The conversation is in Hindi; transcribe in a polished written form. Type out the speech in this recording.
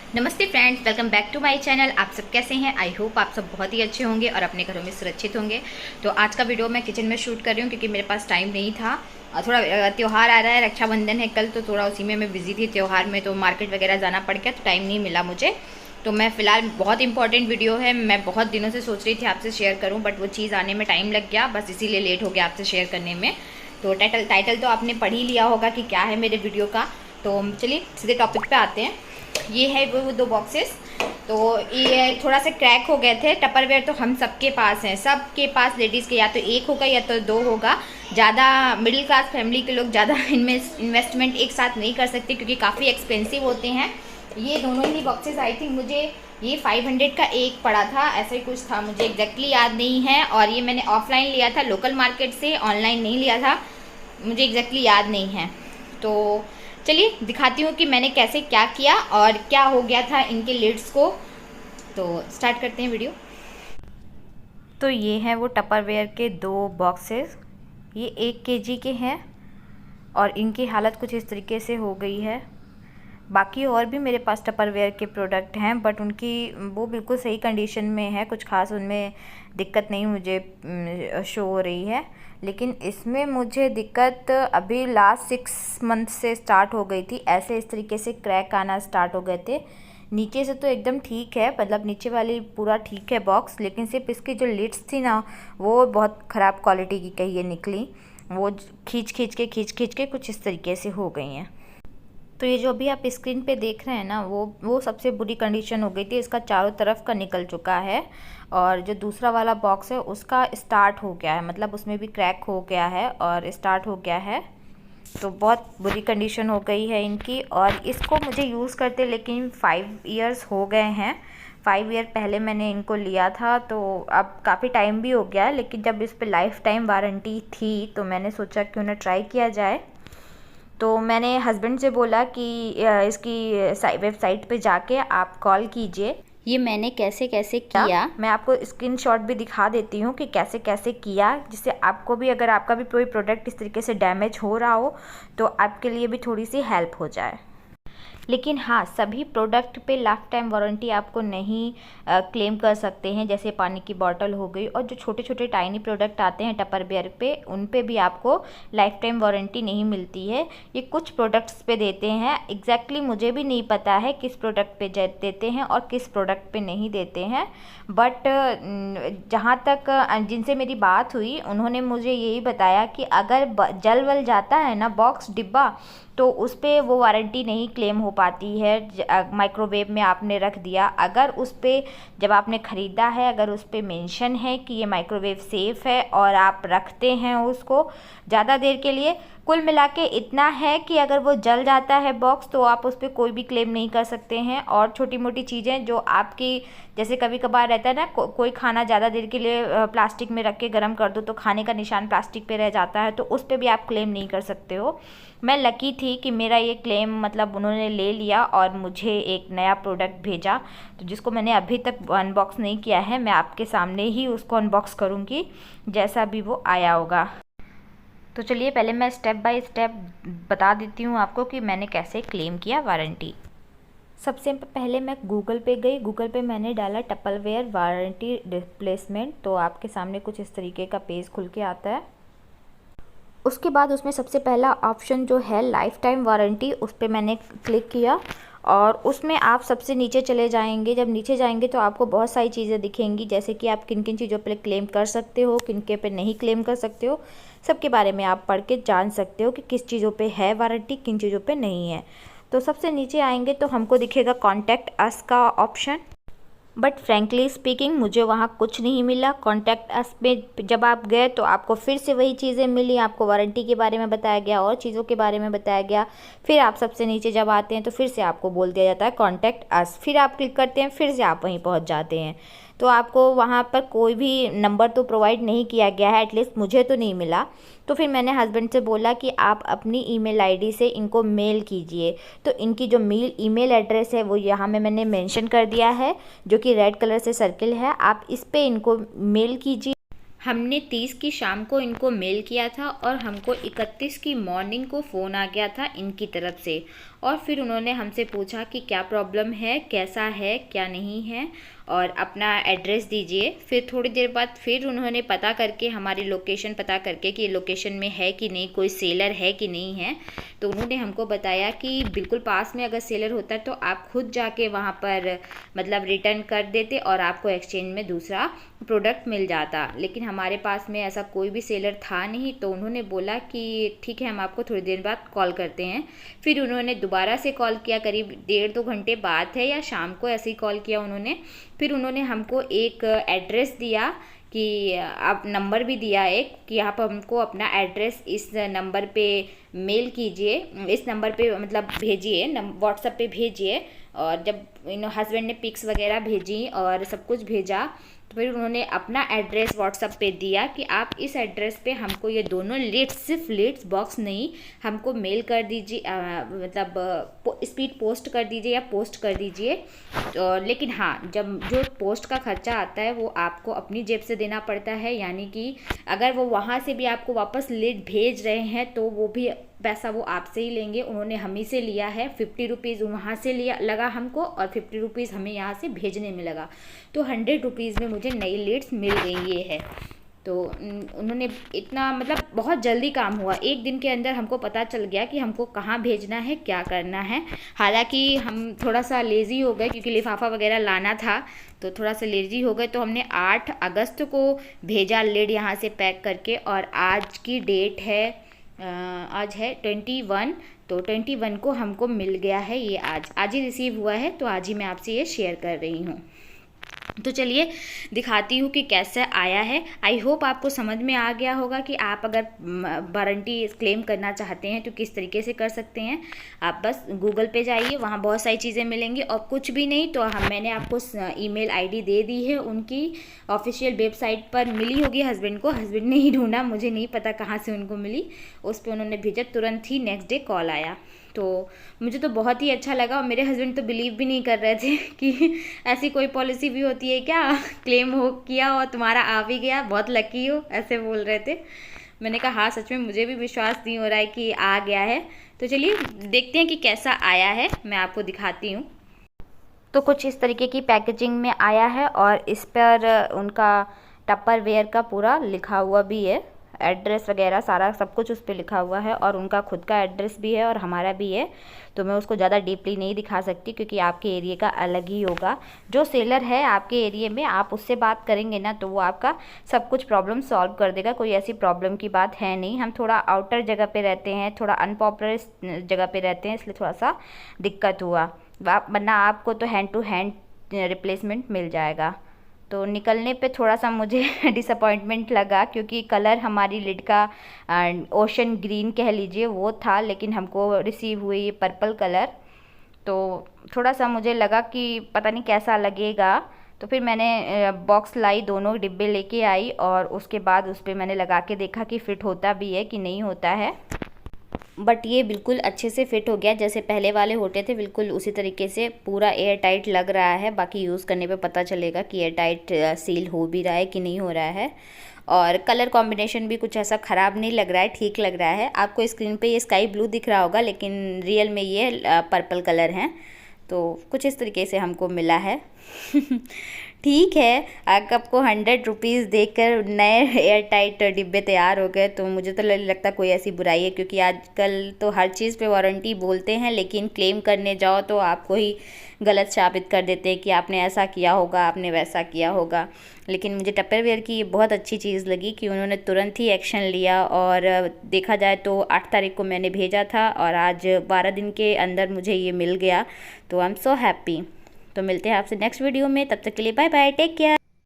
नमस्ते friends, welcome back to my channel. आप सब कैसे हैं? आई होप आप सब बहुत ही अच्छे होंगे और अपने घरों में सुरक्षित होंगे। तो आज का वीडियो मैं किचन में शूट कर रही हूँ क्योंकि मेरे पास टाइम नहीं था। थोड़ा त्यौहार आ रहा है, रक्षाबंधन है कल, तो थोड़ा उसी में मैं बिजी थी त्यौहार में, तो मार्केट वगैरह जाना पड़ गया, तो टाइम नहीं मिला मुझे। तो मैं फ़िलहाल बहुत इंपॉर्टेंट वीडियो है, मैं बहुत दिनों से सोच रही थी आपसे शेयर करूँ, बट वो चीज़ आने में टाइम लग गया, बस इसीलिए लेट हो गया आपसे शेयर करने में। तो टाइटल तो आपने पढ़ ही लिया होगा कि क्या है मेरे वीडियो का। तो चलिए सीधे टॉपिक पे आते हैं। ये है वो दो बॉक्सेस। तो ये थोड़ा सा क्रैक हो गए थे। टपरवेयर तो हम सबके पास हैं, सबके पास लेडीज़ के या तो एक होगा या तो दो होगा। ज़्यादा मिडिल क्लास फैमिली के लोग ज़्यादा इनमें इन्वेस्टमेंट एक साथ नहीं कर सकते क्योंकि काफ़ी एक्सपेंसिव होते हैं। ये दोनों ही बॉक्सेस आई थिंक मुझे ये 500 का एक पड़ा था, ऐसा ही कुछ था, मुझे एग्जैक्टली याद नहीं है। और ये मैंने ऑफलाइन लिया था लोकल मार्केट से, ऑनलाइन नहीं लिया था, मुझे एग्जैक्टली याद नहीं है। तो चलिए दिखाती हूँ कि मैंने कैसे क्या किया और क्या हो गया था इनके लिड्स को। तो स्टार्ट करते हैं वीडियो। तो ये हैं वो टपरवेयर के दो बॉक्सेस। ये 1 केजी के हैं और इनकी हालत कुछ इस तरीके से हो गई है। बाकी और भी मेरे पास टपरवेयर के प्रोडक्ट हैं, बट उनकी वो बिल्कुल सही कंडीशन में है, कुछ खास उनमें दिक्कत नहीं मुझे शो हो रही है। लेकिन इसमें मुझे दिक्कत अभी लास्ट 6 मंथ से स्टार्ट हो गई थी। ऐसे इस तरीके से क्रैक आना स्टार्ट हो गए थे। नीचे से तो एकदम ठीक है, मतलब नीचे वाली पूरा ठीक है बॉक्स, लेकिन सिर्फ इसकी जो लिड्स थी ना वो बहुत ख़राब क्वालिटी की कहिए निकली। वो खींच के कुछ इस तरीके से हो गई हैं। तो ये जो अभी आप स्क्रीन पे देख रहे हैं ना वो सबसे बुरी कंडीशन हो गई थी। इसका चारों तरफ का निकल चुका है और जो दूसरा वाला बॉक्स है उसका स्टार्ट हो गया है, मतलब उसमें भी क्रैक हो गया है और स्टार्ट हो गया है। तो बहुत बुरी कंडीशन हो गई है इनकी। और इसको मुझे यूज़ करते लेकिन 5 इयर्स हो गए हैं। 5 ईयर पहले मैंने इनको लिया था, तो अब काफ़ी टाइम भी हो गया है, लेकिन जब इस पर लाइफ टाइम वारंटी थी तो मैंने सोचा क्यों ना ट्राई किया जाए। तो मैंने हस्बैंड से बोला कि इसकी वेबसाइट पे जाके आप कॉल कीजिए। ये मैंने कैसे कैसे किया मैं आपको स्क्रीनशॉट भी दिखा देती हूँ कि कैसे कैसे किया, जिससे आपको भी, अगर आपका भी कोई प्रोडक्ट इस तरीके से डैमेज हो रहा हो तो आपके लिए भी थोड़ी सी हेल्प हो जाए। लेकिन हाँ, सभी प्रोडक्ट पे लाइफ टाइम वारंटी आपको नहीं क्लेम कर सकते हैं। जैसे पानी की बॉटल हो गई और जो छोटे छोटे टाइनी प्रोडक्ट आते हैं टपरवेयर पे, उन पे भी आपको लाइफ टाइम वारंटी नहीं मिलती है। ये कुछ प्रोडक्ट्स पे देते हैं, एग्जैक्टली मुझे भी नहीं पता है किस प्रोडक्ट पे देते हैं और किस प्रोडक्ट पे नहीं देते हैं। बट जहाँ तक जिनसे मेरी बात हुई उन्होंने मुझे यही बताया कि अगर जल वल जाता है ना बॉक्स डिब्बा, तो उस पर वो वारंटी नहीं क्लेम हो पाती है। माइक्रोवेव में आपने रख दिया, अगर उस पर जब आपने ख़रीदा है अगर उस पर मेंशन है कि ये माइक्रोवेव सेफ़ है और आप रखते हैं उसको ज़्यादा देर के लिए, कुल मिला के इतना है कि अगर वो जल जाता है बॉक्स तो आप उस पर कोई भी क्लेम नहीं कर सकते हैं। और छोटी मोटी चीज़ें जो आपकी, जैसे कभी कभार रहता है ना कोई खाना ज़्यादा देर के लिए प्लास्टिक में रख के गर्म कर दो तो खाने का निशान प्लास्टिक पे रह जाता है, तो उस पर भी आप क्लेम नहीं कर सकते हो। मैं लकी थी कि मेरा ये क्लेम मतलब उन्होंने ले लिया और मुझे एक नया प्रोडक्ट भेजा, तो जिसको मैंने अभी तक अनबॉक्स नहीं किया है। मैं आपके सामने ही उसको अनबॉक्स करूँगी जैसा भी वो आया होगा। तो चलिए पहले मैं स्टेप बाय स्टेप बता देती हूँ आपको कि मैंने कैसे क्लेम किया वारंटी। सबसे पहले मैं गूगल पे गई, गूगल पे मैंने डाला टपरवेयर वारंटी रिप्लेसमेंट, तो आपके सामने कुछ इस तरीके का पेज खुल के आता है। उसके बाद उसमें सबसे पहला ऑप्शन जो है लाइफ टाइम वारंटी, उस पर मैंने क्लिक किया और उसमें आप सबसे नीचे चले जाएंगे। जब नीचे जाएंगे तो आपको बहुत सारी चीज़ें दिखेंगी, जैसे कि आप किन किन चीज़ों पर क्लेम कर सकते हो, किन के पे नहीं क्लेम कर सकते हो, सबके बारे में आप पढ़ के जान सकते हो कि किस चीज़ों पे है वारंटी, किन चीज़ों पे नहीं है। तो सबसे नीचे आएंगे तो हमको दिखेगा कॉन्टैक्ट अस का ऑप्शन, बट फ्रैंकली स्पीकिंग मुझे वहाँ कुछ नहीं मिला। कॉन्टैक्ट अस में जब आप गए तो आपको फिर से वही चीज़ें मिली, आपको वारंटी के बारे में बताया गया और चीज़ों के बारे में बताया गया। फिर आप सबसे नीचे जब आते हैं तो फिर से आपको बोल दिया जाता है कॉन्टैक्ट अस, फिर आप क्लिक करते हैं, फिर से आप वहीं पहुँच जाते हैं। तो आपको वहाँ पर कोई भी नंबर तो प्रोवाइड नहीं किया गया है, एटलीस्ट मुझे तो नहीं मिला। तो फिर मैंने हस्बैंड से बोला कि आप अपनी ईमेल आईडी से इनको मेल कीजिए। तो इनकी जो ईमेल एड्रेस है वो यहाँ में मैंने मेंशन कर दिया है, जो कि रेड कलर से सर्किल है, आप इस पे इनको मेल कीजिए। हमने 30 की शाम को इनको मेल किया था और हमको 31 की मॉर्निंग को फ़ोन आ गया था इनकी तरफ से। और फिर उन्होंने हमसे पूछा कि क्या प्रॉब्लम है, कैसा है, क्या नहीं है, और अपना एड्रेस दीजिए। फिर थोड़ी देर बाद फिर उन्होंने पता करके, हमारी लोकेशन पता करके कि लोकेशन में है कि नहीं, कोई सेलर है कि नहीं है, तो उन्होंने हमको बताया कि बिल्कुल पास में अगर सेलर होता तो आप खुद जाके वहाँ पर मतलब रिटर्न कर देते और आपको एक्सचेंज में दूसरा प्रोडक्ट मिल जाता। लेकिन हमारे पास में ऐसा कोई भी सेलर था नहीं, तो उन्होंने बोला कि ठीक है, हम आपको थोड़ी देर बाद कॉल करते हैं। फिर उन्होंने दोबारा से कॉल किया, करीब 1.5-2 घंटे बाद है या शाम को ऐसे ही कॉल किया उन्होंने। फिर उन्होंने हमको एक एड्रेस दिया कि आप नंबर भी दिया एक कि आप हमको अपना एड्रेस इस नंबर पे मेल कीजिए, इस नंबर पे मतलब भेजिए, व्हाट्सएप पे भेजिए। और जब हस्बैंड ने पिक्स वगैरह भेजी और सब कुछ भेजा, तो फिर उन्होंने अपना एड्रेस व्हाट्सएप पे दिया कि आप इस एड्रेस पे हमको ये दोनों लिड्स, सिर्फ लिड्स बॉक्स नहीं, हमको मेल कर दीजिए, मतलब स्पीड पोस्ट कर दीजिए या पोस्ट कर दीजिए। लेकिन हाँ, जब जो पोस्ट का खर्चा आता है वो आपको अपनी जेब से देना पड़ता है, यानी कि अगर वो वहाँ से भी आपको वापस लिड भेज रहे हैं तो वो भी पैसा वो आपसे ही लेंगे। उन्होंने हम ही से लिया है, 50 रुपीज़ वहाँ से लिया लगा हमको और 50 रुपीज़ हमें यहाँ से भेजने में लगा। तो 100 रुपीज़ में मुझे नई लीड्स मिल गई ये है। तो उन्होंने इतना मतलब बहुत जल्दी काम हुआ, एक दिन के अंदर हमको पता चल गया कि हमको कहाँ भेजना है, क्या करना है। हालांकि हम थोड़ा सा लेज़ी हो गए क्योंकि लिफाफा वगैरह लाना था, तो थोड़ा सा लेज़ी हो गए। तो हमने 8 अगस्त को भेजा लीड यहाँ से पैक करके, और आज की डेट है, आज है 21, तो 21 को हमको मिल गया है ये। आज ही रिसीव हुआ है, तो आज ही मैं आपसे ये शेयर कर रही हूँ। तो चलिए दिखाती हूँ कि कैसे आया है। आई होप आपको समझ में आ गया होगा कि आप अगर वारंटी क्लेम करना चाहते हैं तो किस तरीके से कर सकते हैं। आप बस गूगल पे जाइए, वहाँ बहुत सारी चीज़ें मिलेंगी, और कुछ भी नहीं तो मैंने आपको ईमेल आईडी दे दी है, उनकी ऑफिशियल वेबसाइट पर मिली होगी हस्बैंड को, हस्बैंड ने ही ढूंढा, मुझे नहीं पता कहाँ से उनको मिली। उस पर उन्होंने भेजा, तुरंत ही नेक्स्ट डे कॉल आया। तो मुझे तो बहुत ही अच्छा लगा, और मेरे हस्बैंड तो बिलीव भी नहीं कर रहे थे कि ऐसी कोई पॉलिसी भी होती है क्या, क्लेम हो किया और तुम्हारा आ भी गया, बहुत लकी हो, ऐसे बोल रहे थे। मैंने कहा हाँ सच में मुझे भी विश्वास नहीं हो रहा है कि आ गया है। तो चलिए देखते हैं कि कैसा आया है, मैं आपको दिखाती हूँ। तो कुछ इस तरीके की पैकेजिंग में आया है, और इस पर उनका टप्परवेयर का पूरा लिखा हुआ भी है, एड्रेस वगैरह सारा सब कुछ उस पर लिखा हुआ है, और उनका खुद का एड्रेस भी है और हमारा भी है। तो मैं उसको ज़्यादा डीपली नहीं दिखा सकती क्योंकि आपके एरिया का अलग ही होगा। जो सेलर है आपके एरिया में, आप उससे बात करेंगे ना तो वो आपका सब कुछ प्रॉब्लम सॉल्व कर देगा, कोई ऐसी प्रॉब्लम की बात है नहीं। हम थोड़ा आउटर जगह पे रहते हैं, थोड़ा अनपॉपुलर जगह पे रहते हैं, इसलिए थोड़ा सा दिक्कत हुआ, वरना आपको तो हैंड टू हैंड रिप्लेसमेंट मिल जाएगा। तो निकलने पे थोड़ा सा मुझे डिसअपॉइंटमेंट लगा क्योंकि कलर हमारी लिड का ओशन ग्रीन कह लीजिए वो था, लेकिन हमको रिसीव हुई ये पर्पल कलर। तो थोड़ा सा मुझे लगा कि पता नहीं कैसा लगेगा। तो फिर मैंने बॉक्स लाई, दोनों डिब्बे लेके आई, और उसके बाद उस पर मैंने लगा के देखा कि फ़िट होता भी है कि नहीं होता है। बट ये बिल्कुल अच्छे से फिट हो गया, जैसे पहले वाले होते थे बिल्कुल उसी तरीके से पूरा एयर टाइट लग रहा है। बाकी यूज़ करने पे पता चलेगा कि एयर टाइट सील हो भी रहा है कि नहीं हो रहा है। और कलर कॉम्बिनेशन भी कुछ ऐसा ख़राब नहीं लग रहा है, ठीक लग रहा है। आपको स्क्रीन पे ये स्काई ब्लू दिख रहा होगा, लेकिन रियल में ये पर्पल कलर हैं। तो कुछ इस तरीके से हमको मिला है। ठीक है, अगर आपको 100 रुपीज़ देकर नए एयर टाइट डिब्बे तैयार हो गए तो मुझे तो लगता कोई ऐसी बुराई है, क्योंकि आजकल तो हर चीज़ पे वारंटी बोलते हैं, लेकिन क्लेम करने जाओ तो आपको ही गलत साबित कर देते हैं कि आपने ऐसा किया होगा, आपने वैसा किया होगा। लेकिन मुझे टप्परवेयर की ये बहुत अच्छी चीज़ लगी कि उन्होंने तुरंत ही एक्शन लिया, और देखा जाए तो 8 तारीख को मैंने भेजा था और आज 12 दिन के अंदर मुझे ये मिल गया। तो आई एम सो हैप्पी। तो मिलते हैं आपसे नेक्स्ट वीडियो में, तब तक के लिए बाय बाय, टेक केयर।